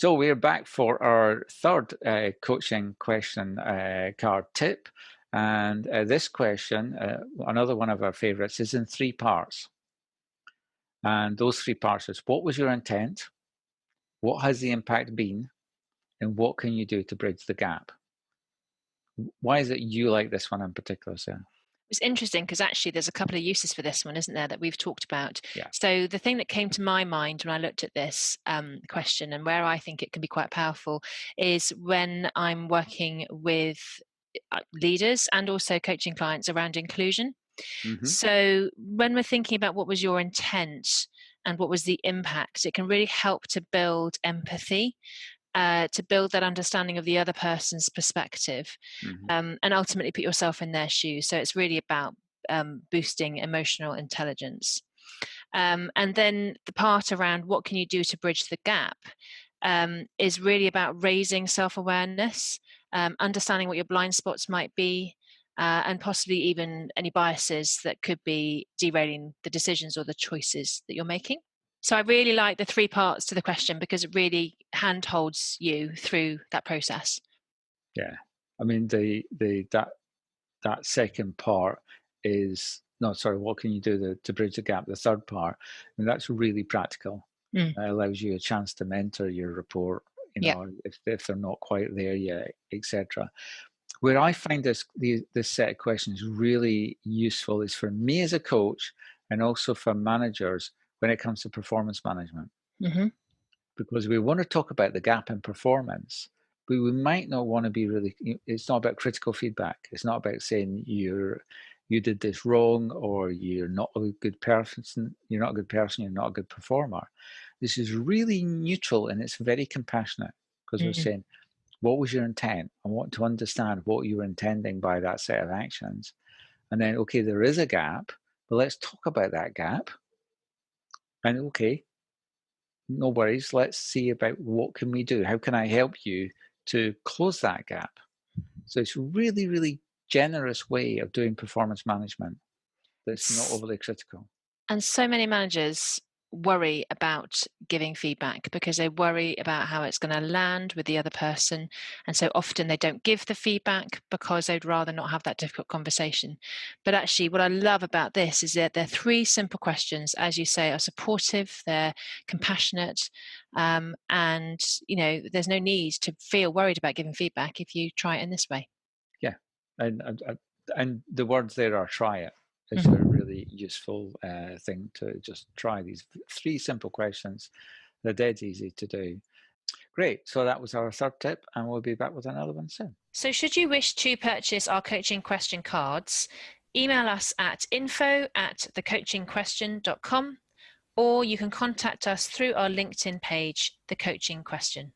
So we're back for our third coaching question card tip. And this question, another one of our favorites, is in three parts. And those three parts is, what was your intent? What has the impact been? And what can you do to bridge the gap? Why is it you like this one in particular, Sarah? It's interesting because actually there's a couple of uses for this one, isn't there, that we've talked about. Yeah. So the thing that came to my mind when I looked at this question, and where I think it can be quite powerful, is when I'm working with leaders and also coaching clients around inclusion. Mm-hmm. So when we're thinking about what was your intent and what was the impact, it can really help to build empathy, to build that understanding of the other person's perspective, Mm-hmm. and ultimately put yourself in their shoes. So it's really about boosting emotional intelligence. And then the part around what can you do to bridge the gap is really about raising self-awareness, understanding what your blind spots might be, and possibly even any biases that could be derailing the decisions or the choices that you're making. So I really like the three parts to the question because it really handholds you through that process. Yeah. I mean, that second part is, no, sorry, what can you do to bridge the gap? The third part, I mean, that's really practical. Mm. It allows you a chance to mentor your report, Yeah. if they're not quite there yet, etc. Where I find this set of questions really useful is for me as a coach and also for managers when it comes to performance management, Mm-hmm. because we want to talk about the gap in performance, but we might not want to be really, it's not about critical feedback. It's not about saying you did this wrong, or you're not a good person, you're not a good person, you're not a good performer. This is really neutral and it's very compassionate, because we're Mm. saying, what was your intent? I want to understand what you were intending by that set of actions. And then, okay, there is a gap, but let's talk about that gap. And okay, no worries. Let's see about what can we do. How can I help you to close that gap? So it's really, really generous way of doing performance management that's not overly critical. And so many managers worry about giving feedback because they worry about how it's going to land with the other person. And so often they don't give the feedback because they'd rather not have that difficult conversation. But actually, what I love about this is that they're three simple questions, as you say, are supportive, they're compassionate, and there's no need to feel worried about giving feedback if you try it in this way. Yeah, and the words there are try it. It's a Mhm. really useful thing to just try these three simple questions. They're dead easy to do. Great. So that was our third tip, and we'll be back with another one soon. So should you wish to purchase our coaching question cards, email us at info@thecoachingquestion.com, or you can contact us through our LinkedIn page, The Coaching Question.